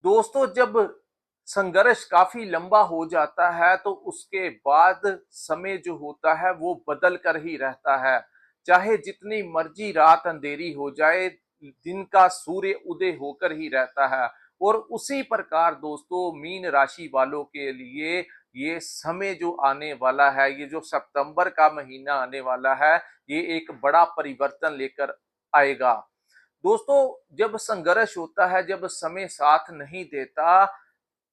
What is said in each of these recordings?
दोस्तों, जब संघर्ष काफी लंबा हो जाता है तो उसके बाद समय जो होता है वो बदल कर ही रहता है। चाहे जितनी मर्जी रात अंधेरी हो जाए, दिन का सूर्य उदय होकर ही रहता है। और उसी प्रकार दोस्तों, मीन राशि वालों के लिए ये समय जो आने वाला है, ये जो सितंबर का महीना आने वाला है, ये एक बड़ा परिवर्तन लेकर आएगा। दोस्तों, जब संघर्ष होता है, जब समय साथ नहीं देता,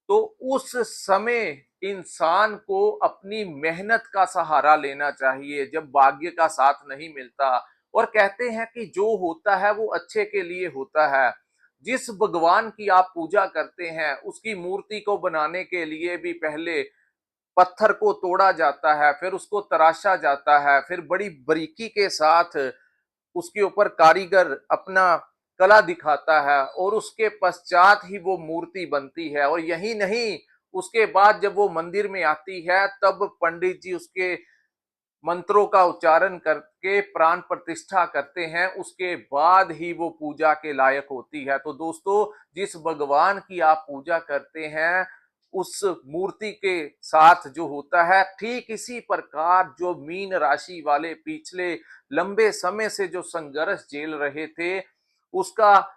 तो उस समय इंसान को अपनी मेहनत का सहारा लेना चाहिए जब भाग्य का साथ नहीं मिलता। और कहते हैं कि जो होता है वो अच्छे के लिए होता है। जिस भगवान की आप पूजा करते हैं, उसकी मूर्ति को बनाने के लिए भी पहले पत्थर को तोड़ा जाता है, फिर उसको तराशा जाता है, फिर बड़ी बारीकी के साथ उसके ऊपर कारीगर अपना कला दिखाता है और उसके पश्चात ही वो मूर्ति बनती है। और यही नहीं, उसके बाद जब वो मंदिर में आती है तब पंडित जी उसके मंत्रों का उच्चारण करके प्राण प्रतिष्ठा करते हैं, उसके बाद ही वो पूजा के लायक होती है। तो दोस्तों, जिस भगवान की आप पूजा करते हैं, उस मूर्ति के साथ जो होता है, ठीक इसी प्रकार जो मीन राशि वाले पिछले लंबे समय से जो संघर्ष झेल रहे थे, उसका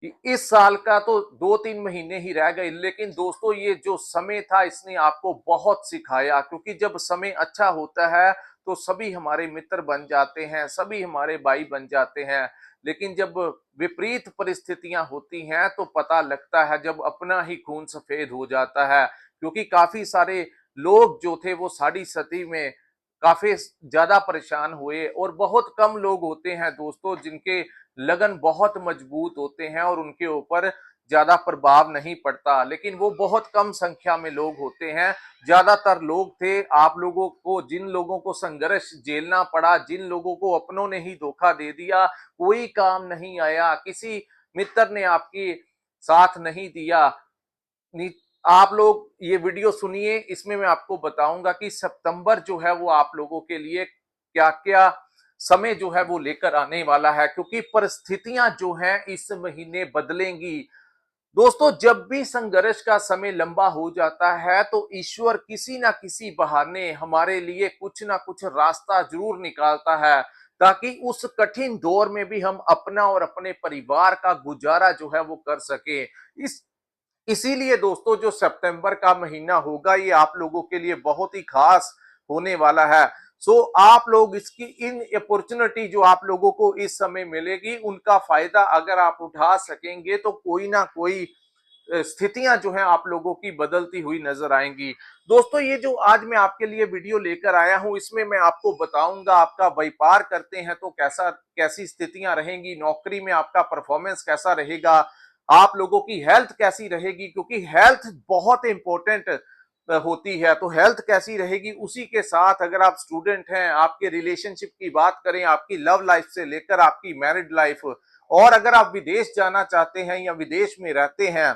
इस साल का तो 2-3 महीने ही रह गए। लेकिन दोस्तों, ये जो समय था इसने आपको बहुत सिखाया, क्योंकि जब समय अच्छा होता है तो सभी हमारे मित्र बन जाते हैं, सभी हमारे भाई बन जाते हैं। लेकिन जब विपरीत परिस्थितियां होती हैं तो पता लगता है, जब अपना ही खून सफेद हो जाता है। क्योंकि काफी सारे लोग जो थे वो साड़ी सती में काफी ज्यादा परेशान हुए, और बहुत कम लोग होते हैं दोस्तों जिनके लगन बहुत मजबूत होते हैं और उनके ऊपर ज्यादा प्रभाव नहीं पड़ता। लेकिन वो बहुत कम संख्या में लोग होते हैं। ज्यादातर लोग थे, आप लोगों को, जिन लोगों को संघर्ष झेलना पड़ा, जिन लोगों को अपनों ने ही धोखा दे दिया, कोई काम नहीं आया, किसी मित्र ने आपकी साथ नहीं दिया। आप लोग ये वीडियो सुनिए, इसमें मैं आपको बताऊंगा कि सितंबर जो है वो आप लोगों के लिए क्या क्या समय जो है वो लेकर आने वाला है, क्योंकि परिस्थितियां जो हैं इस महीने बदलेंगी। दोस्तों, जब भी संघर्ष का समय लंबा हो जाता है तो ईश्वर किसी ना किसी बहाने हमारे लिए कुछ ना कुछ रास्ता जरूर निकालता है, ताकि उस कठिन दौर में भी हम अपना और अपने परिवार का गुजारा जो है वो कर सके। इस इसीलिए दोस्तों, जो सितंबर का महीना होगा ये आप लोगों के लिए बहुत ही खास होने वाला है। सो आप लोग इसकी इन अपॉर्चुनिटी जो आप लोगों को इस समय मिलेगी, उनका फायदा अगर आप उठा सकेंगे तो कोई ना कोई स्थितियां जो हैं आप लोगों की बदलती हुई नजर आएंगी। दोस्तों, ये जो आज मैं आपके लिए वीडियो लेकर आया हूं, इसमें मैं आपको बताऊंगा आपका व्यापार करते हैं तो कैसी स्थितियां रहेंगी, नौकरी में आपका परफॉर्मेंस कैसा रहेगा, आप लोगों की हेल्थ कैसी रहेगी, क्योंकि हेल्थ बहुत इंपॉर्टेंट होती है। तो हेल्थ कैसी रहेगी, उसी के साथ अगर आप स्टूडेंट हैं, आपके रिलेशनशिप की बात करें, आपकी लव लाइफ से लेकर आपकी मैरिड लाइफ, और अगर आप विदेश जाना चाहते हैं या विदेश में रहते हैं,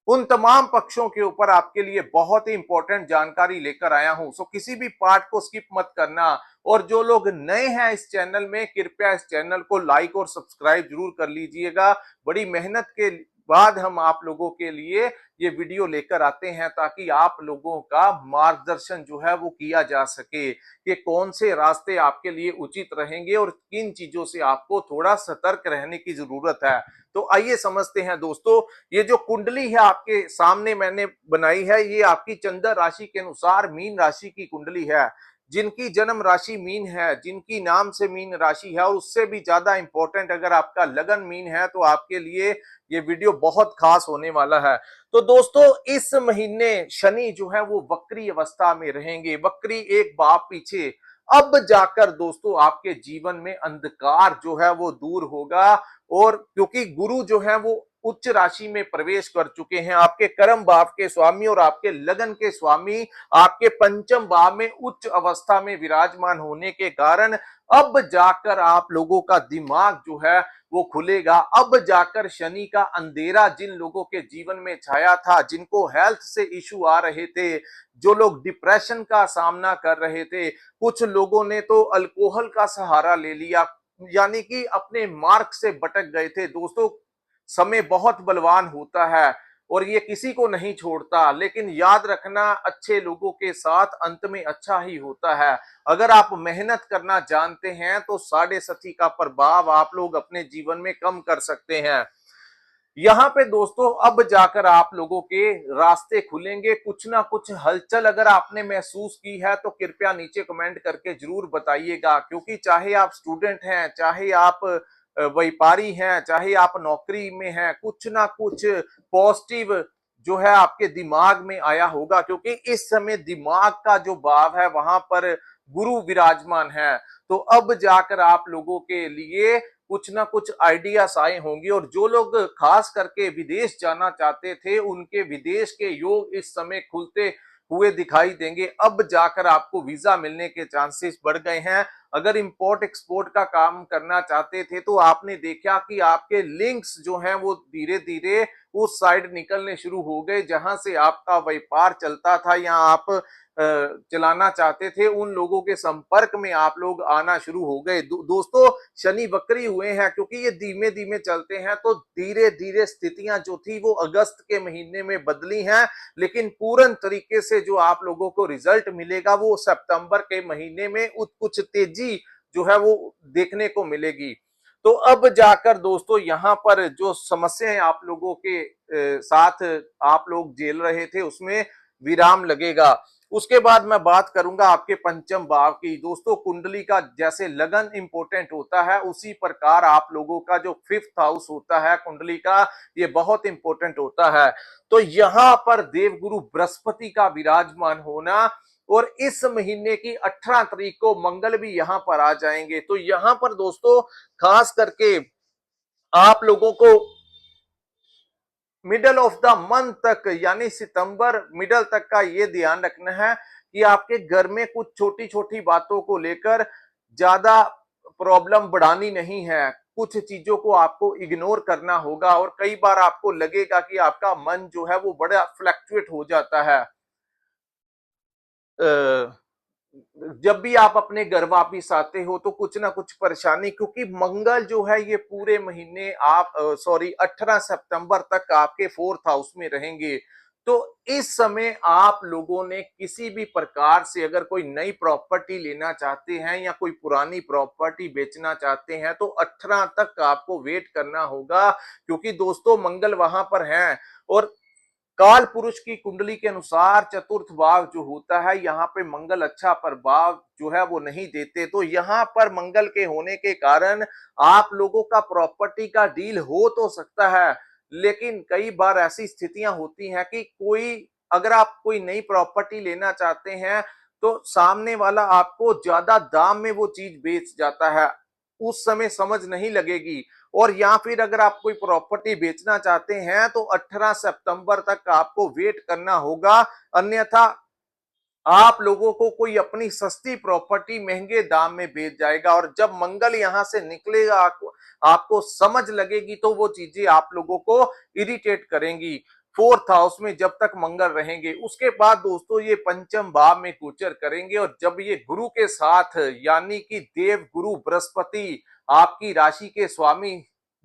उन तमाम पक्षों के ऊपर आपके लिए बहुत ही इंपॉर्टेंट जानकारी लेकर आया हूं। सो किसी भी पार्ट को स्किप मत करना। और जो लोग नए हैं इस चैनल में, कृपया इस चैनल को लाइक और सब्सक्राइब जरूर कर लीजिएगा। बड़ी मेहनत के बाद हम आप लोगों के लिए ये वीडियो लेकर आते हैं, ताकि आप लोगों का मार्गदर्शन जो है वो किया जा सके कि कौन से रास्ते आपके लिए उचित रहेंगे और किन चीजों से आपको थोड़ा सतर्क रहने की जरूरत है। तो आइए समझते हैं दोस्तों। ये जो कुंडली है आपके सामने मैंने बनाई है, ये आपकी चंद्र राशि के अनुसार मीन राशि की कुंडली है। जिनकी जन्म राशि मीन है, जिनकी नाम से मीन राशि है, और उससे भी ज्यादा इंपॉर्टेंट अगर आपका लगन मीन है, तो आपके लिए ये वीडियो बहुत खास होने वाला है। तो दोस्तों, इस महीने शनि जो है वो वक्री अवस्था में रहेंगे, वक्री एक बाप पीछे। अब जाकर दोस्तों आपके जीवन में अंधकार जो है वो दूर होगा। और क्योंकि गुरु जो है वो उच्च राशि में प्रवेश कर चुके हैं, आपके कर्म भाव के स्वामी और आपके लगन के स्वामी आपके पंचम भाव में उच्च अवस्था में विराजमान होने के कारण अब जाकर आप लोगों का दिमाग जो है वो खुलेगा। अब जाकर शनि का अंधेरा जिन लोगों के जीवन में छाया था, जिनको हेल्थ से इश्यू आ रहे थे, जो लोग डिप्रेशन का सामना कर रहे थे, कुछ लोगों ने तो अल्कोहल का सहारा ले लिया, यानी कि अपने मार्ग से भटक गए थे। दोस्तों, समय बहुत बलवान होता है और ये किसी को नहीं छोड़ता, लेकिन याद रखना अच्छे लोगों के साथ अंत में अच्छा ही होता है। अगर आप मेहनत करना जानते हैं तो साढ़े सती का प्रभाव आप लोग अपने जीवन में कम कर सकते हैं। यहाँ पे दोस्तों अब जाकर आप लोगों के रास्ते खुलेंगे। कुछ ना कुछ हलचल अगर आपने महसूस की है तो कृपया नीचे कमेंट करके जरूर बताइएगा, क्योंकि चाहे आप स्टूडेंट हैं, चाहे आप व्यापारी हैं, चाहे आप नौकरी में हैं, कुछ ना कुछ पॉजिटिव जो है आपके दिमाग में आया होगा, क्योंकि इस समय दिमाग का जो भाव है वहां पर गुरु विराजमान है। तो अब जाकर आप लोगों के लिए कुछ ना कुछ आइडियाज आए होंगे, और जो लोग खास करके विदेश जाना चाहते थे उनके विदेश के योग इस समय खुलते हुए दिखाई देंगे। अब जाकर आपको वीजा मिलने के चांसेस बढ़ गए हैं। अगर इंपोर्ट एक्सपोर्ट का काम करना चाहते थे तो आपने देखा कि आपके लिंक्स जो हैं वो धीरे धीरे उस साइड निकलने शुरू हो गए जहां से आपका व्यापार चलता था या आप चलाना चाहते थे। उन लोगों के संपर्क में आप लोग आना शुरू हो गए। दोस्तों शनि वक्री हुए हैं, क्योंकि ये धीमे धीमे चलते हैं, तो धीरे धीरे स्थितियां जो थी वो अगस्त के महीने में बदली हैं, लेकिन पूर्ण तरीके से जो आप लोगों को रिजल्ट मिलेगा वो सितंबर के महीने में कुछ तेजी जो है वो देखने को मिलेगी। तो अब जाकर दोस्तों यहाँ पर जो समस्याएं आप लोगों के साथ आप लोग झेल रहे थे उसमें विराम लगेगा। उसके बाद मैं बात करूंगा आपके पंचम भाव की। दोस्तों कुंडली का जैसे लगन इंपॉर्टेंट होता है, उसी प्रकार आप लोगों का जो फिफ्थ हाउस होता है कुंडली का, ये बहुत इंपॉर्टेंट होता है। तो यहां पर देवगुरु बृहस्पति का विराजमान होना, और इस महीने की 18 तारीख को मंगल भी यहां पर आ जाएंगे। तो यहां पर दोस्तों खास करके आप लोगों को मिडल ऑफ द मंथ तक, यानी सितंबर मिडल तक का ये ध्यान रखना है कि आपके घर में कुछ छोटी छोटी बातों को लेकर ज्यादा प्रॉब्लम बढ़ानी नहीं है। कुछ चीजों को आपको इग्नोर करना होगा, और कई बार आपको लगेगा कि आपका मन जो है वो बड़ा फ्लक्चुएट हो जाता है जब भी आप अपने घर वापिस आते हो तो कुछ ना कुछ परेशानी, क्योंकि मंगल जो है ये पूरे महीने आप सॉरी 18 सितंबर तक आपके फोर्थ हाउस में रहेंगे। तो इस समय आप लोगों ने किसी भी प्रकार से अगर कोई नई प्रॉपर्टी लेना चाहते हैं या कोई पुरानी प्रॉपर्टी बेचना चाहते हैं तो 18 तक आपको वेट करना होगा, क्योंकि दोस्तों मंगल वहां पर हैं। और काल पुरुष की कुंडली के अनुसार चतुर्थ भाव जो होता है यहाँ पे मंगल अच्छा प्रभाव जो है वो नहीं देते। तो यहाँ पर मंगल के होने के कारण आप लोगों का प्रॉपर्टी का डील हो तो सकता है, लेकिन कई बार ऐसी स्थितियां होती हैं कि अगर आप कोई नई प्रॉपर्टी लेना चाहते हैं तो सामने वाला आपको ज्यादा दाम में वो चीज बेच जाता है, उस समय समझ नहीं लगेगी। और या फिर अगर आप कोई प्रॉपर्टी बेचना चाहते हैं तो 18 सितंबर तक आपको वेट करना होगा, अन्यथा आप लोगों को कोई अपनी सस्ती प्रॉपर्टी महंगे दाम में बेच जाएगा। और जब मंगल यहां से निकलेगा आपको समझ लगेगी तो वो चीजें आप लोगों को इरिटेट करेंगी। फोर्थ हाउस में जब तक मंगल रहेंगे, उसके बाद दोस्तों ये पंचम भाव में गोचर करेंगे, और जब ये गुरु के साथ यानी कि देव गुरु बृहस्पति आपकी राशि के स्वामी,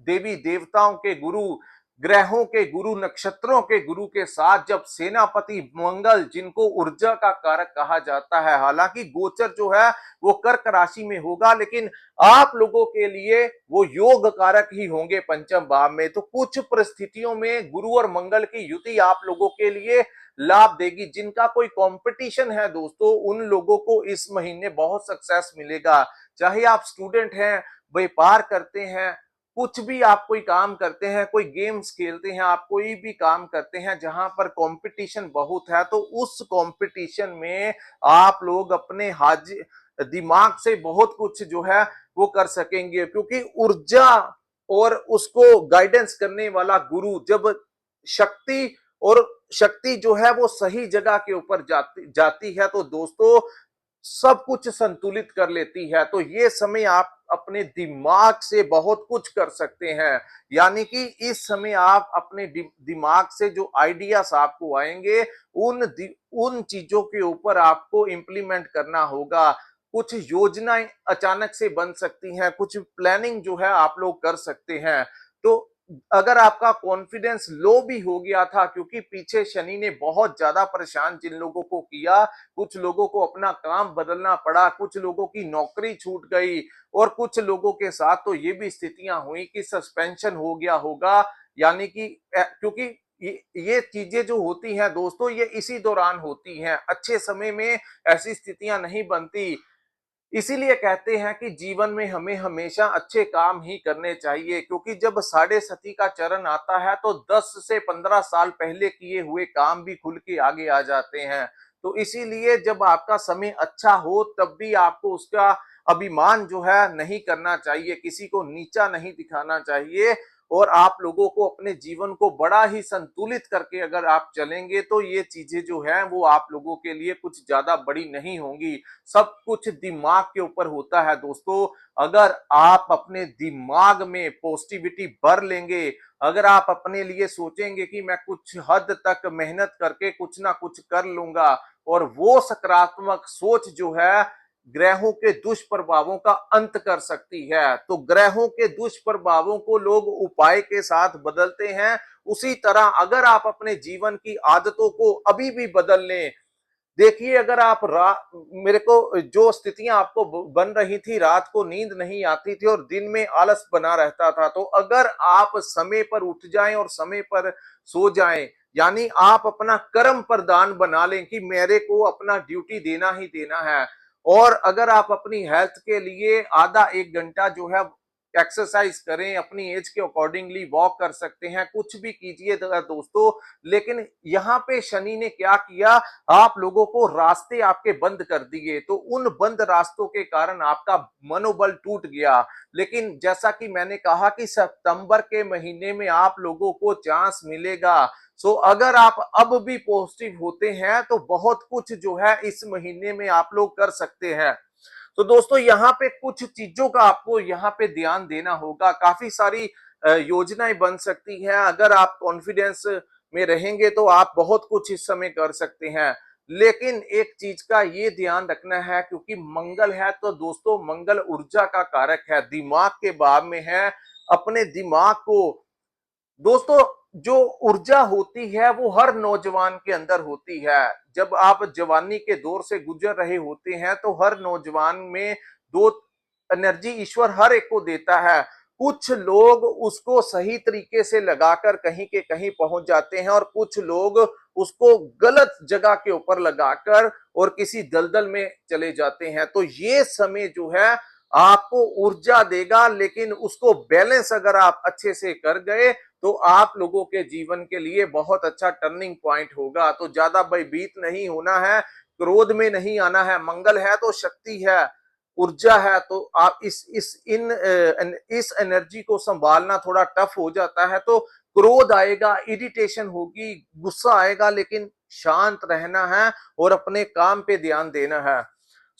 देवी देवताओं के गुरु, ग्रहों के गुरु, नक्षत्रों के गुरु के साथ जब सेनापति मंगल, जिनको ऊर्जा का कारक कहा जाता है, हालांकि गोचर जो है वो कर्क राशि में होगा, लेकिन आप लोगों के लिए वो योग कारक ही होंगे पंचम भाव में। तो कुछ परिस्थितियों में गुरु और मंगल की युति आप लोगों के लिए लाभ देगी। जिनका कोई कंपटीशन है दोस्तों, उन लोगों को इस महीने बहुत सक्सेस मिलेगा। चाहे आप स्टूडेंट हैं, व्यापार करते हैं, कुछ भी आप कोई काम करते हैं, कोई गेम्स खेलते हैं, आप कोई भी काम करते हैं जहां पर कंपटीशन बहुत है, तो उस कंपटीशन में आप लोग अपने हाजिर दिमाग से बहुत कुछ जो है वो कर सकेंगे, क्योंकि ऊर्जा और उसको गाइडेंस करने वाला गुरु जब शक्ति और शक्ति जो है वो सही जगह के ऊपर जाती जाती है तो दोस्तों सब कुछ संतुलित कर लेती है। तो ये समय आप अपने दिमाग से बहुत कुछ कर सकते हैं, यानी कि इस समय आप अपने दिमाग से जो आइडियाज आपको आएंगे उन चीजों के ऊपर आपको इंप्लीमेंट करना होगा। कुछ योजनाएं अचानक से बन सकती हैं, कुछ प्लानिंग जो है आप लोग कर सकते हैं। तो अगर आपका कॉन्फिडेंस लो भी हो गया था, क्योंकि पीछे शनि ने बहुत ज्यादा परेशान जिन लोगों को किया, कुछ लोगों को अपना काम बदलना पड़ा, कुछ लोगों की नौकरी छूट गई, और कुछ लोगों के साथ तो ये भी स्थितियां हुई कि सस्पेंशन हो गया होगा। यानी कि क्योंकि ये चीजें जो होती हैं दोस्तों, ये इसी दौरान होती हैं, अच्छे समय में ऐसी स्थितियां नहीं बनती। इसीलिए कहते हैं कि जीवन में हमें हमेशा अच्छे काम ही करने चाहिए, क्योंकि जब साढ़े सती का चरण आता है तो 10 से 15 साल पहले किए हुए काम भी खुल के आगे आ जाते हैं। तो इसीलिए जब आपका समय अच्छा हो तब भी आपको उसका अभिमान जो है नहीं करना चाहिए, किसी को नीचा नहीं दिखाना चाहिए, और आप लोगों को अपने जीवन को बड़ा ही संतुलित करके अगर आप चलेंगे तो ये चीजें जो है वो आप लोगों के लिए कुछ ज्यादा बड़ी नहीं होंगी। सब कुछ दिमाग के ऊपर होता है दोस्तों। अगर आप अपने दिमाग में पॉजिटिविटी भर लेंगे, अगर आप अपने लिए सोचेंगे कि मैं कुछ हद तक मेहनत करके कुछ ना कुछ कर लूंगा, और वो सकारात्मक सोच जो है ग्रहों के दुष्प्रभावों का अंत कर सकती है। तो ग्रहों के दुष्प्रभावों को लोग उपाय के साथ बदलते हैं, उसी तरह अगर आप अपने जीवन की आदतों को अभी भी बदल लें। देखिए, अगर आप मेरे को जो स्थितियां आपको बन रही थी, रात को नींद नहीं आती थी और दिन में आलस बना रहता था, तो अगर आप समय पर उठ जाएं और समय पर सो जाएं, यानी आप अपना कर्म प्रधान बना लें कि मेरे को अपना ड्यूटी देना ही देना है। और अगर आप अपनी हेल्थ के लिए आधा एक घंटा जो है एक्सरसाइज करें, अपनी एज के अकॉर्डिंगली वॉक कर सकते हैं, कुछ भी कीजिए दोस्तों। लेकिन यहाँ पे शनि ने क्या किया, आप लोगों को रास्ते आपके बंद कर दिए, तो उन बंद रास्तों के कारण आपका मनोबल टूट गया। लेकिन जैसा कि मैंने कहा कि सितंबर के महीने में आप लोगों को चांस मिलेगा। सो अगर आप अब भी पॉजिटिव होते हैं तो बहुत कुछ जो है इस महीने में आप लोग कर सकते हैं। तो दोस्तों, यहाँ पे कुछ चीजों का आपको यहाँ पे ध्यान देना होगा। काफी सारी योजनाएं बन सकती हैं, अगर आप कॉन्फिडेंस में रहेंगे तो आप बहुत कुछ इस समय कर सकते हैं। लेकिन एक चीज का ये ध्यान रखना है, क्योंकि मंगल है तो दोस्तों मंगल ऊर्जा का कारक है, दिमाग के भाव में है। अपने दिमाग को दोस्तों, जो ऊर्जा होती है वो हर नौजवान के अंदर होती है। जब आप जवानी के दौर से गुजर रहे होते हैं तो हर नौजवान में दो एनर्जी ईश्वर हर एक को देता है। कुछ लोग उसको सही तरीके से लगाकर कहीं के कहीं पहुंच जाते हैं, और कुछ लोग उसको गलत जगह के ऊपर लगाकर और किसी दलदल में चले जाते हैं। तो ये समय जो है आपको ऊर्जा देगा, लेकिन उसको बैलेंस अगर आप अच्छे से कर गए तो आप लोगों के जीवन के लिए बहुत अच्छा टर्निंग पॉइंट होगा। तो ज्यादा भयभीत नहीं होना है, क्रोध में नहीं आना है। मंगल है तो शक्ति है, ऊर्जा है, तो आप इस एनर्जी को संभालना थोड़ा टफ हो जाता है। तो क्रोध आएगा, इरिटेशन होगी, गुस्सा आएगा, लेकिन शांत रहना है और अपने काम पे ध्यान देना है।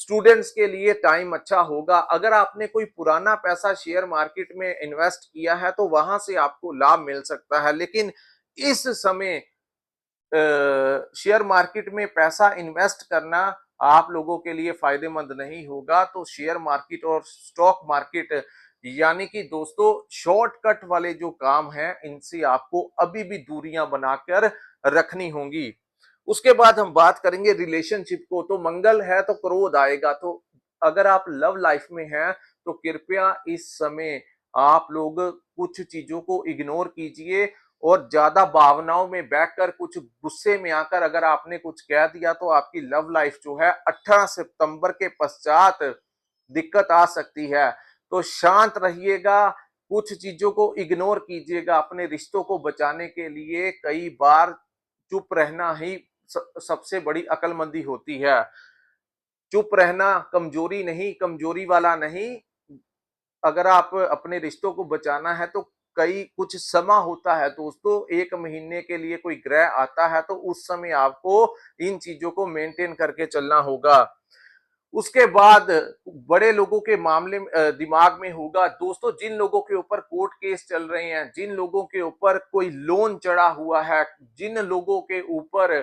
स्टूडेंट्स के लिए टाइम अच्छा होगा। अगर आपने कोई पुराना पैसा शेयर मार्केट में इन्वेस्ट किया है तो वहां से आपको लाभ मिल सकता है, लेकिन इस समय शेयर मार्केट में पैसा इन्वेस्ट करना आप लोगों के लिए फायदेमंद नहीं होगा। तो शेयर मार्केट और स्टॉक मार्केट, यानी कि दोस्तों शॉर्टकट वाले जो काम हैं, इनसे आपको अभी भी दूरियां बनाकर रखनी होंगी। उसके बाद हम बात करेंगे रिलेशनशिप को। तो मंगल है तो क्रोध आएगा। तो अगर आप लव लाइफ में हैं तो कृपया इस समय आप लोग कुछ चीजों को इग्नोर कीजिए, और ज्यादा भावनाओं में बैठकर कुछ गुस्से में आकर अगर आपने कुछ कह दिया तो आपकी लव लाइफ जो है 18 सितंबर के पश्चात दिक्कत आ सकती है। तो शांत रहिएगा, कुछ चीजों को इग्नोर कीजिएगा। अपने रिश्तों को बचाने के लिए कई बार चुप रहना ही सबसे बड़ी अक्लमंदी होती है। चुप रहना कमजोरी नहीं, कमजोरी वाला नहीं। अगर आप अपने रिश्तों को बचाना है तो कई कुछ समा होता है दोस्तों, 1 महीने के लिए कोई ग्रह आता है तो उस समय आपको इन चीजों को मेंटेन करके चलना होगा। उसके बाद बड़े लोगों के मामले दिमाग में होगा दोस्तों, जिन लोगों के ऊपर कोर्ट केस चल रहे हैं, जिन लोगों के ऊपर कोई लोन चढ़ा हुआ है, जिन लोगों के ऊपर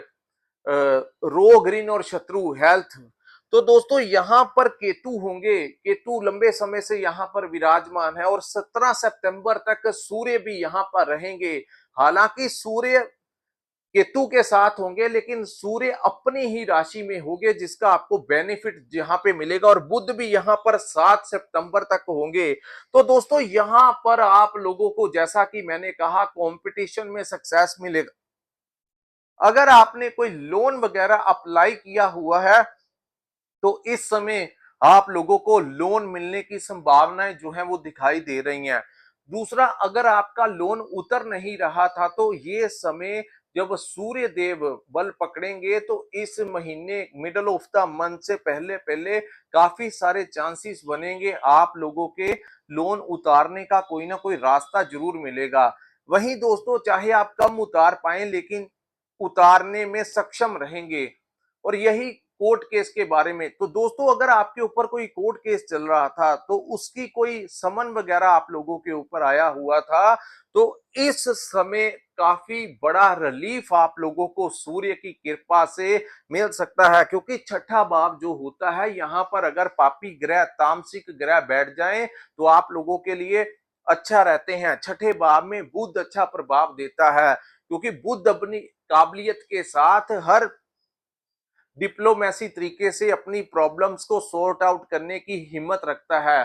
रोग ऋण और शत्रु हेल्थ तो दोस्तों यहाँ पर केतु होंगे, केतु लंबे समय से यहाँ पर विराजमान है और 17 सितंबर तक सूर्य भी यहाँ पर रहेंगे। हालांकि सूर्य केतु के साथ होंगे लेकिन सूर्य अपनी ही राशि में होंगे, जिसका आपको बेनिफिट यहाँ पे मिलेगा। और बुध भी यहाँ पर 7 सितंबर तक होंगे। तो दोस्तों यहाँ पर आप लोगों को, जैसा कि मैंने कहा, कंपटीशन में सक्सेस मिलेगा। अगर आपने कोई लोन वगैरह अप्लाई किया हुआ है तो इस समय आप लोगों को लोन मिलने की संभावनाएं जो है वो दिखाई दे रही हैं। दूसरा, अगर आपका लोन उतर नहीं रहा था तो ये समय जब सूर्य देव बल पकड़ेंगे तो इस महीने मिडल ऑफ द मंथ से पहले पहले काफी सारे चांसेस बनेंगे, आप लोगों के लोन उतारने का कोई ना कोई रास्ता जरूर मिलेगा। वहीं दोस्तों, चाहे आप कम उतार पाए लेकिन उतारने में सक्षम रहेंगे। और यही कोर्ट केस के बारे में, तो दोस्तों अगर आपके ऊपर कोई कोर्ट केस चल रहा था तो उसकी कोई समन वगैरह आप लोगों के ऊपर आया हुआ था, तो इस समय काफी बड़ा रिलीफ आप लोगों को सूर्य की कृपा से मिल सकता है। क्योंकि छठा भाव जो होता है, यहाँ पर अगर पापी ग्रह, तामसिक ग्रह बैठ जाएं तो आप लोगों के लिए अच्छा रहते हैं। छठे भाव में बुध अच्छा प्रभाव देता है, क्योंकि बुध अपनी काबिलियत के साथ हर डिप्लोमेसी तरीके से अपनी प्रॉब्लम्स को सॉर्ट आउट करने की हिम्मत रखता है।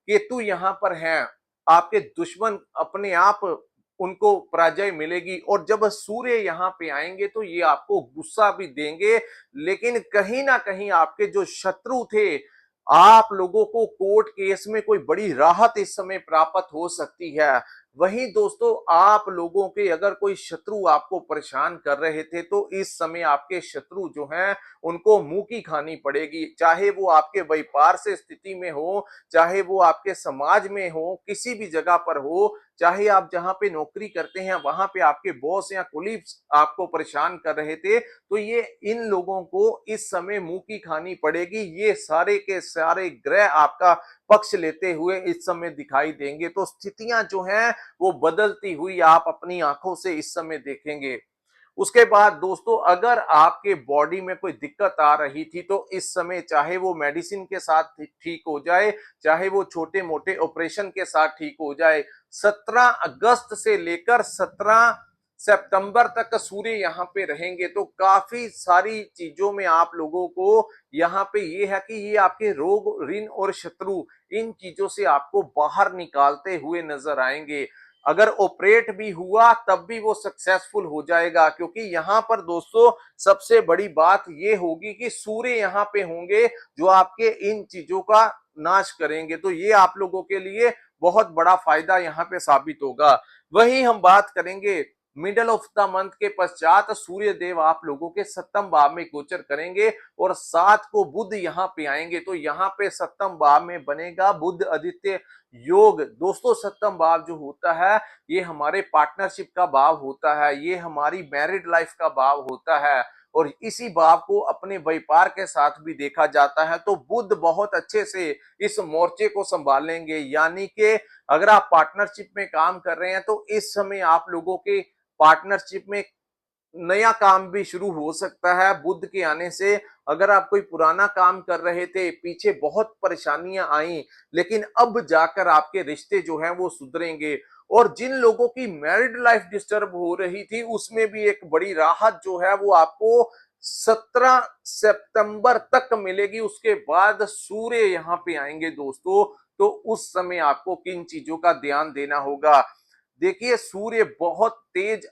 केतु यहाँ पर हैं, आपके दुश्मन अपने आप उनको पराजय मिलेगी। और जब सूर्य यहाँ पे आएंगे तो ये आपको गुस्सा भी देंगे, लेकिन कहीं ना कहीं आपके जो शत्रु थे, आप लोगों को कोर्ट केस में कोई बड़ी राहत इस समय प्राप्त हो सकती है। वहीं दोस्तों, आप लोगों के अगर कोई शत्रु आपको परेशान कर रहे थे तो इस समय आपके शत्रु जो हैं उनको मुंह की खानी पड़ेगी। चाहे वो आपके व्यापार से स्थिति में हो, चाहे वो आपके समाज में हो, किसी भी जगह पर हो, चाहे आप जहां पे नौकरी करते हैं वहां पे आपके बॉस या कुलीग्स आपको परेशान कर रहे थे, तो ये इन लोगों को इस समय मुंह की खानी पड़ेगी। ये सारे के सारे ग्रह आपका पक्ष लेते हुए इस समय दिखाई देंगे। तो स्थितियां जो हैं वो बदलती हुई आप अपनी आंखों से इस समय देखेंगे। उसके बाद दोस्तों, अगर आपके बॉडी में कोई दिक्कत आ रही थी तो इस समय चाहे वो मेडिसिन के साथ ठीक हो जाए, चाहे वो छोटे मोटे ऑपरेशन के साथ ठीक हो जाए, 17 अगस्त से लेकर 17 सितंबर तक सूर्य यहाँ पे रहेंगे। तो काफी सारी चीजों में आप लोगों को यहाँ पे ये है कि ये आपके रोग, ऋण और शत्रु, इन चीजों से आपको बाहर निकालते हुए नजर आएंगे। अगर ऑपरेट भी हुआ तब भी वो सक्सेसफुल हो जाएगा, क्योंकि यहाँ पर दोस्तों सबसे बड़ी बात ये होगी कि सूर्य यहाँ पे होंगे जो आपके इन चीजों का नाश करेंगे। तो ये आप लोगों के लिए बहुत बड़ा फायदा यहाँ पे साबित होगा। वहीं हम बात करेंगे मिडल ऑफ द मंथ के पश्चात सूर्य देव आप लोगों के सप्तम भाव में गोचर करेंगे और 7 को बुध यहाँ पे आएंगे। तो यहाँ पे सप्तम भाव में बनेगा बुध आदित्य योग। दोस्तों सप्तम भाव जो होता है ये हमारे पार्टनरशिप का भाव होता है, ये हमारी मैरिड लाइफ का भाव होता है और इसी भाव को अपने व्यापार के साथ भी देखा जाता है। तो बुध बहुत अच्छे से इस मोर्चे को संभालेंगे। यानी कि अगर आप पार्टनरशिप में काम कर रहे हैं तो इस समय आप लोगों के पार्टनरशिप में नया काम भी शुरू हो सकता है बुध के आने से। अगर आप कोई पुराना काम कर रहे थे, पीछे बहुत परेशानियां आई, लेकिन अब जाकर आपके रिश्ते जो हैं वो सुधरेंगे। और जिन लोगों की मैरिड लाइफ डिस्टर्ब हो रही थी उसमें भी एक बड़ी राहत जो है वो आपको 17 सितंबर तक मिलेगी। उसके बाद सूर्य यहाँ पे आएंगे दोस्तों, तो उस समय आपको किन चीजों का ध्यान देना होगा। देखिए, सूर्य बहुत तेज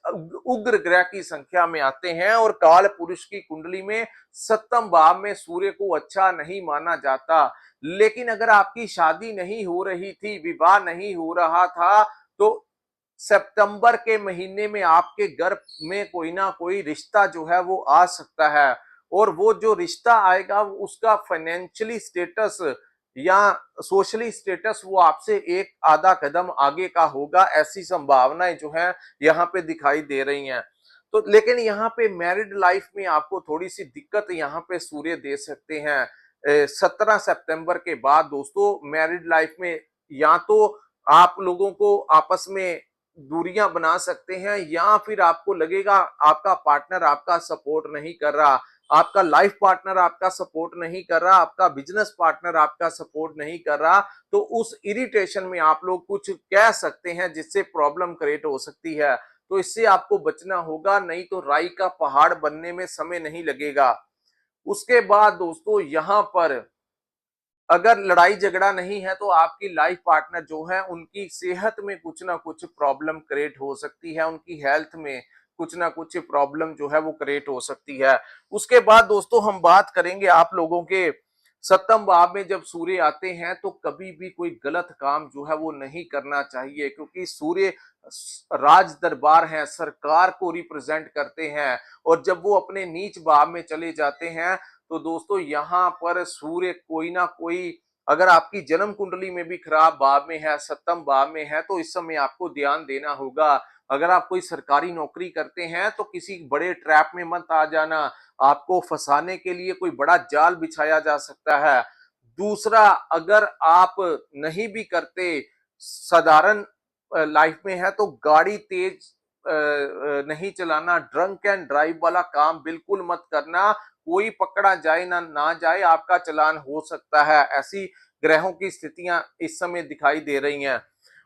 उग्र ग्रह की संख्या में आते हैं और काल पुरुष की कुंडली में सप्तम भाव में सूर्य को अच्छा नहीं माना जाता। लेकिन अगर आपकी शादी नहीं हो रही थी, विवाह नहीं हो रहा था, तो सितंबर के महीने में आपके घर में कोई ना कोई रिश्ता जो है वो आ सकता है। और वो जो रिश्ता आएगा उसका फाइनेंशियली स्टेटस या सोशली स्टेटस वो आपसे एक आधा कदम आगे का होगा। ऐसी संभावनाएं जो है यहाँ पे दिखाई दे रही हैं। तो लेकिन यहाँ पे मैरिड लाइफ में आपको थोड़ी सी दिक्कत यहाँ पे सूर्य दे सकते हैं। 17 सितंबर के बाद दोस्तों मैरिड लाइफ में या तो आप लोगों को आपस में दूरियां बना सकते हैं या फिर आपको लगेगा आपका पार्टनर आपका सपोर्ट नहीं कर रहा। आपका लाइफ पार्टनर आपका सपोर्ट नहीं कर रहा, आपका बिजनेस पार्टनर आपका सपोर्ट नहीं कर रहा, तो उस इरिटेशन में आप लोग कुछ कह सकते हैं जिससे प्रॉब्लम क्रिएट हो सकती है। तो इससे आपको बचना होगा, नहीं तो राई का पहाड़ बनने में समय नहीं लगेगा। उसके बाद दोस्तों यहाँ पर अगर लड़ाई झगड़ा नहीं है तो आपकी लाइफ पार्टनर जो है उनकी सेहत में कुछ ना कुछ प्रॉब्लम क्रिएट हो सकती है, उनकी हेल्थ में कुछ ना कुछ प्रॉब्लम जो है वो क्रिएट हो सकती है। उसके बाद दोस्तों हम बात करेंगे आप लोगों के सप्तम भाव में जब सूर्य आते हैं तो कभी भी कोई गलत काम जो है वो नहीं करना चाहिए, क्योंकि सूर्य राज दरबार है, सरकार को रिप्रेजेंट करते हैं। और जब वो अपने नीच भाव में चले जाते हैं तो दोस्तों यहाँ पर सूर्य कोई ना कोई, अगर आपकी जन्म कुंडली में भी खराब भाव में है, सप्तम भाव में है, तो इस समय आपको ध्यान देना होगा। अगर आप कोई सरकारी नौकरी करते हैं तो किसी बड़े ट्रैप में मत आ जाना, आपको फंसाने के लिए कोई बड़ा जाल बिछाया जा सकता है। दूसरा, अगर आप नहीं भी करते, साधारण लाइफ में है, तो गाड़ी तेज नहीं चलाना, ड्रंक एंड ड्राइव वाला काम बिल्कुल मत करना। कोई पकड़ा जाए ना ना जाए, आपका चालान हो सकता है। ऐसी ग्रहों की स्थितियां इस समय दिखाई दे रही हैं।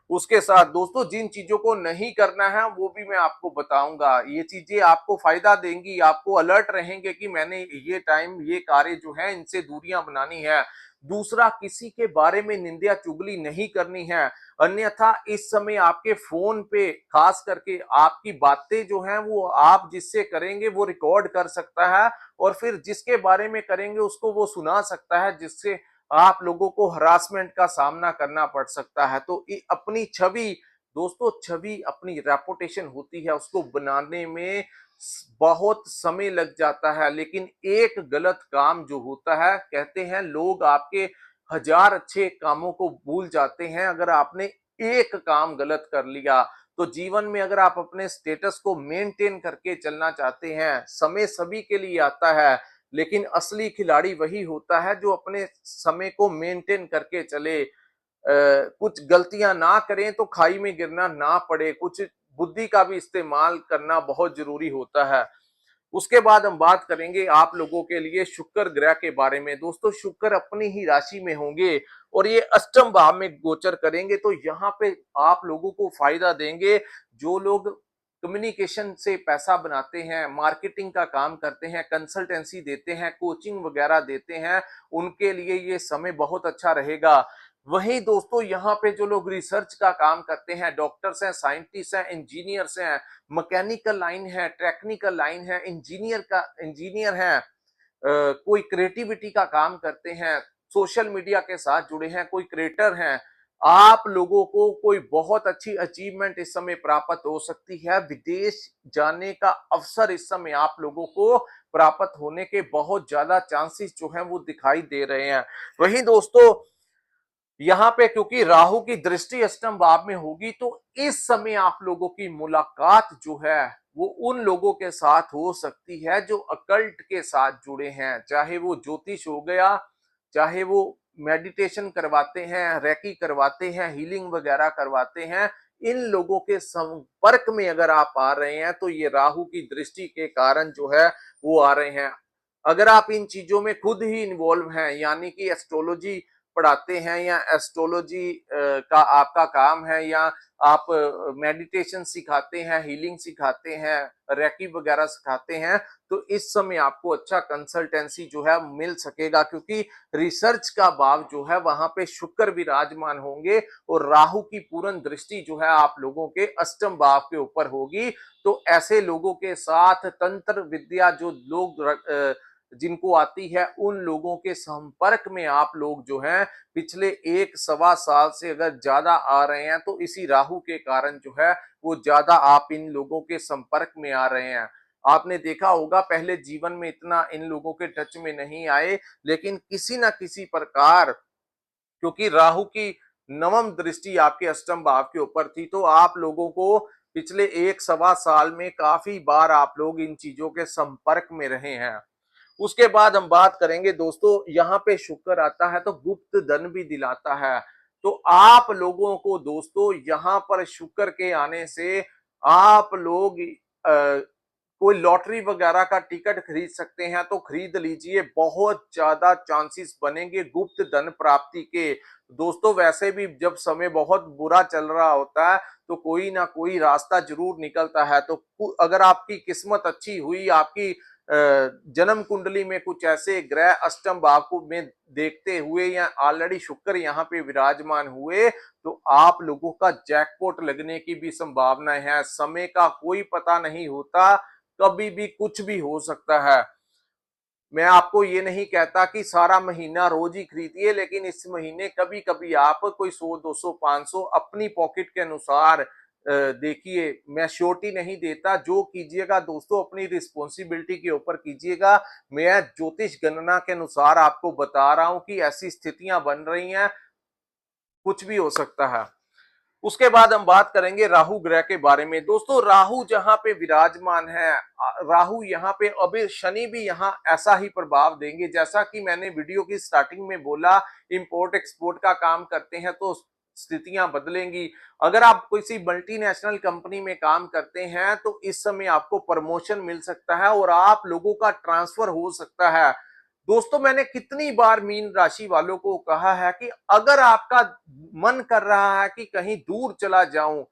उसके साथ दोस्तों जिन चीजों को नहीं करना है वो भी मैं आपको बताऊंगा। ये चीजें आपको फायदा देंगी, आपको अलर्ट रहेंगे कि मैंने ये टाइम ये कार्य जो है इनसे दूरियां बनानी है। दूसरा, किसी के बारे में निंदा चुगली नहीं करनी है, अन्यथा इस समय आपके फोन पे खास करके आपकी बातें जो हैं वो आप जिससे करेंगे वो रिकॉर्ड कर सकता है, और फिर जिसके बारे में करेंगे उसको वो सुना सकता है, जिससे आप लोगों को हरासमेंट का सामना करना पड़ सकता है। तो अपनी छवि दोस्तों, छवि अपनी रेपुटेशन होती है, उसको बनाने में बहुत समय लग जाता है, लेकिन एक गलत काम जो होता है, कहते हैं लोग आपके हजार अच्छे कामों को भूल जाते हैं अगर आपने एक काम गलत कर लिया। तो जीवन में अगर आप अपने स्टेटस को मेंटेन करके चलना चाहते हैं, समय सभी के लिए आता है, लेकिन असली खिलाड़ी वही होता है जो अपने समय को मेंटेन करके चले। कुछ गलतियां ना करें तो खाई में गिरना ना पड़े, कुछ बुद्धि का भी इस्तेमाल करना बहुत जरूरी होता है। उसके बाद हम बात करेंगे आप लोगों के लिए शुक्र ग्रह के बारे में। दोस्तों शुक्र अपनी ही राशि में होंगे और ये अष्टम भाव में गोचर करेंगे, तो यहाँ पे आप लोगों को फायदा देंगे। जो लोग कम्युनिकेशन से पैसा बनाते हैं, मार्केटिंग का काम करते हैं, कंसल्टेंसी देते हैं, कोचिंग वगैरह देते हैं, उनके लिए ये समय बहुत अच्छा रहेगा। वहीं दोस्तों यहाँ पे जो लोग रिसर्च का काम करते हैं, डॉक्टर्स हैं, साइंटिस्ट हैं, इंजीनियर्स हैं, मैकेनिकल लाइन है, टेक्निकल लाइन है, इंजीनियर है, कोई क्रिएटिविटी का काम करते हैं, सोशल मीडिया के साथ जुड़े हैं, कोई क्रिएटर हैं, आप लोगों को कोई बहुत अच्छी अचीवमेंट इस समय प्राप्त हो सकती है। विदेश जाने का अवसर इस समय आप लोगों को प्राप्त होने के बहुत ज्यादा चांसेस जो हैं वो दिखाई दे रहे हैं। वहीं दोस्तों यहाँ पे क्योंकि राहु की दृष्टि अष्टम भाव में होगी, तो इस समय आप लोगों की मुलाकात जो है वो उन लोगों के साथ हो सकती है जो अकल्ट के साथ जुड़े हैं, चाहे वो ज्योतिष हो गया, चाहे वो मेडिटेशन करवाते हैं, रेकी करवाते हैं, हीलिंग वगैरह करवाते हैं। इन लोगों के संपर्क में अगर आप आ रहे हैं तो ये राहु की दृष्टि के कारण जो है वो आ रहे हैं। अगर आप इन चीजों में खुद ही इन्वॉल्व हैं, यानी कि एस्ट्रोलॉजी पढ़ाते हैं या एस्ट्रोलॉजी का आपका काम है, या आप मेडिटेशन सिखाते हैं, हीलिंग सिखाते हैं, रेकी वगैरह सिखाते हैं, तो इस समय आपको अच्छा कंसल्टेंसी जो है मिल सकेगा, क्योंकि रिसर्च का भाव जो है वहां पे शुक्र विराजमान होंगे और राहु की पूर्ण दृष्टि जो है आप लोगों के अष्टम भाव के ऊपर होगी। तो ऐसे लोगों के साथ तंत्र विद्या जो लोग जिनको आती है, उन लोगों के संपर्क में आप लोग जो हैं पिछले एक सवा साल से अगर ज्यादा आ रहे हैं, तो इसी राहु के कारण जो है वो ज्यादा आप इन लोगों के संपर्क में आ रहे हैं। आपने देखा होगा पहले जीवन में इतना इन लोगों के टच में नहीं आए, लेकिन किसी ना किसी प्रकार क्योंकि राहु की नवम दृष्टि आपके अष्टम भाव के ऊपर थी, तो आप लोगों को पिछले एक सवा साल में काफी बार आप लोग इन चीजों के संपर्क में रहे हैं। उसके बाद हम बात करेंगे दोस्तों, यहाँ पे शुक्र आता है तो गुप्त धन भी दिलाता है। तो आप लोगों को दोस्तों यहाँ पर शुक्र के आने से आप लोग कोई लॉटरी वगैरह का टिकट खरीद सकते हैं तो खरीद लीजिए, बहुत ज्यादा चांसेस बनेंगे गुप्त धन प्राप्ति के। दोस्तों वैसे भी जब समय बहुत बुरा चल रहा होता है तो कोई ना कोई रास्ता जरूर निकलता है। तो अगर आपकी किस्मत अच्छी हुई, आपकी जन्म कुंडली में कुछ ऐसे ग्रह अष्टम भाव को में देखते हुए या ऑलरेडी शुक्र यहाँ पे विराजमान हुए तो आप लोगों का जैकपॉट लगने की भी संभावना है। समय का कोई पता नहीं होता, कभी भी कुछ भी हो सकता है। मैं आपको ये नहीं कहता कि सारा महीना रोज ही खरीदिए, लेकिन इस महीने कभी कभी आप कोई 100 200 500 अपनी पॉकेट के अनुसार देखिए। मैं श्योरिटी नहीं देता, जो कीजिएगा दोस्तों अपनी रिस्पॉन्सिबिलिटी के ऊपर कीजिएगा। मैं ज्योतिष गणना के अनुसार आपको बता रहा हूं कि ऐसी स्थितियां बन रही हैं, कुछ भी हो सकता है। उसके बाद हम बात करेंगे राहु ग्रह के बारे में। दोस्तों राहु जहां पे विराजमान है, राहु यहाँ पे, अभी शनि भी यहाँ ऐसा ही प्रभाव देंगे जैसा कि मैंने वीडियो की स्टार्टिंग में बोला। इंपोर्ट एक्सपोर्ट का काम करते हैं तो स्थितियां बदलेंगी। अगर आप किसी मल्टीनेशनल कंपनी में काम करते हैं तो इस समय आपको प्रमोशन मिल सकता है और आप लोगों का ट्रांसफर हो सकता है। दोस्तों मैंने कितनी बार मीन राशि वालों को कहा है कि अगर आपका मन कर रहा है कि कहीं दूर चला जाऊं,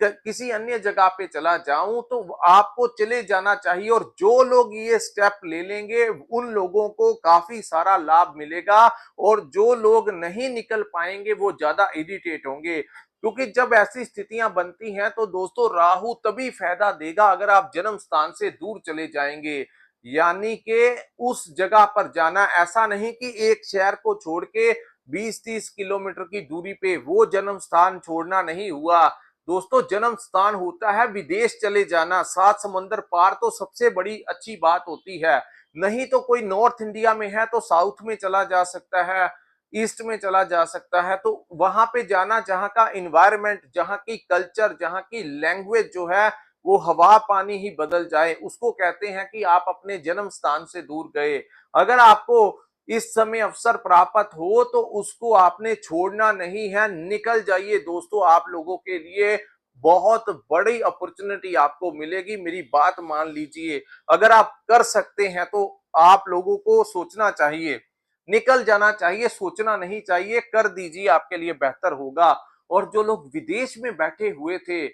किसी अन्य जगह पे चला जाऊं, तो आपको चले जाना चाहिए। और जो लोग ये स्टेप ले लेंगे उन लोगों को काफी सारा लाभ मिलेगा, और जो लोग नहीं निकल पाएंगे वो ज्यादा इरिटेट होंगे। क्योंकि जब ऐसी स्थितियां बनती हैं तो दोस्तों राहु तभी फायदा देगा अगर आप जन्म स्थान से दूर चले जाएंगे। यानी कि उस जगह पर जाना, ऐसा नहीं कि एक शहर को छोड़ के 20-30 किलोमीटर की दूरी पे, वो जन्म स्थान छोड़ना नहीं हुआ। दोस्तों जन्म स्थान होता है विदेश चले जाना, सात समंदर पार, तो सबसे बड़ी अच्छी बात होती है। नहीं तो कोई नॉर्थ इंडिया में है तो साउथ में चला जा सकता है, ईस्ट में चला जा सकता है। तो वहां पे जाना जहां का इन्वायरमेंट, जहां की कल्चर, जहां की लैंग्वेज जो है वो हवा पानी ही बदल जाए, उसको कहते हैं कि आप अपने जन्म स्थान से दूर गए। अगर आपको इस समय अवसर प्राप्त हो तो उसको आपने छोड़ना नहीं है, निकल जाइए दोस्तों। आप लोगों के लिए बहुत बड़ी अपॉर्चुनिटी आपको मिलेगी, मेरी बात मान लीजिए। अगर आप कर सकते हैं तो आप लोगों को सोचना चाहिए, निकल जाना चाहिए, सोचना नहीं चाहिए, कर दीजिए, आपके लिए बेहतर होगा। और जो लोग विदेश में बैठे हुए थे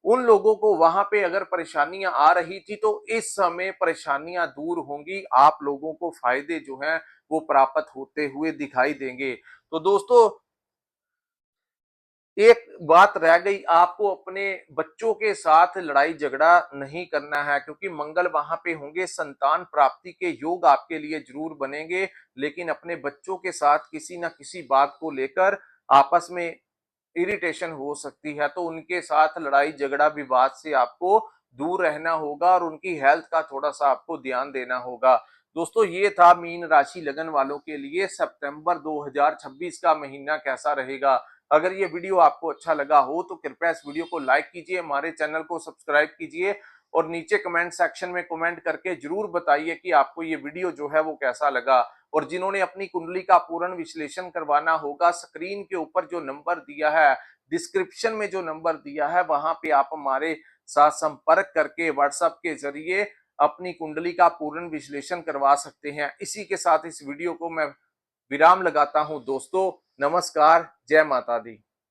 उन लोगों को वहां पे अगर परेशानियां आ रही थी तो इस समय परेशानियां दूर होंगी, आप लोगों को फायदे जो हैं वो प्राप्त होते हुए दिखाई देंगे। तो दोस्तों एक बात रह गई, आपको अपने बच्चों के साथ लड़ाई झगड़ा नहीं करना है, क्योंकि मंगल वहां पे होंगे, संतान प्राप्ति के योग आपके लिए जरूर बनेंगे। लेकिन अपने बच्चों के साथ किसी ना किसी बात को लेकर आपस में इरिटेशन हो सकती है, तो उनके साथ लड़ाई झगड़ा विवाद से आपको दूर रहना होगा और उनकी हेल्थ का थोड़ा सा आपको ध्यान देना होगा। दोस्तों ये था मीन राशि लगन वालों के लिए सितंबर 2026 का महीना कैसा रहेगा। अगर ये वीडियो आपको अच्छा लगा हो तो कृपया इस वीडियो को लाइक कीजिए, हमारे चैनल को सब्सक्राइब कीजिए और नीचे कमेंट सेक्शन में कमेंट करके जरूर बताइए कि आपको ये वीडियो जो है वो कैसा लगा। और जिन्होंने अपनी कुंडली का पूर्ण विश्लेषण करवाना होगा, स्क्रीन के ऊपर जो नंबर दिया है, डिस्क्रिप्शन में जो नंबर दिया है, वहां पे आप हमारे साथ संपर्क करके व्हाट्सएप के जरिए अपनी कुंडली का पूर्ण विश्लेषण करवा सकते हैं। इसी के साथ इस वीडियो को मैं विराम लगाता हूं दोस्तों। नमस्कार, जय माता दी।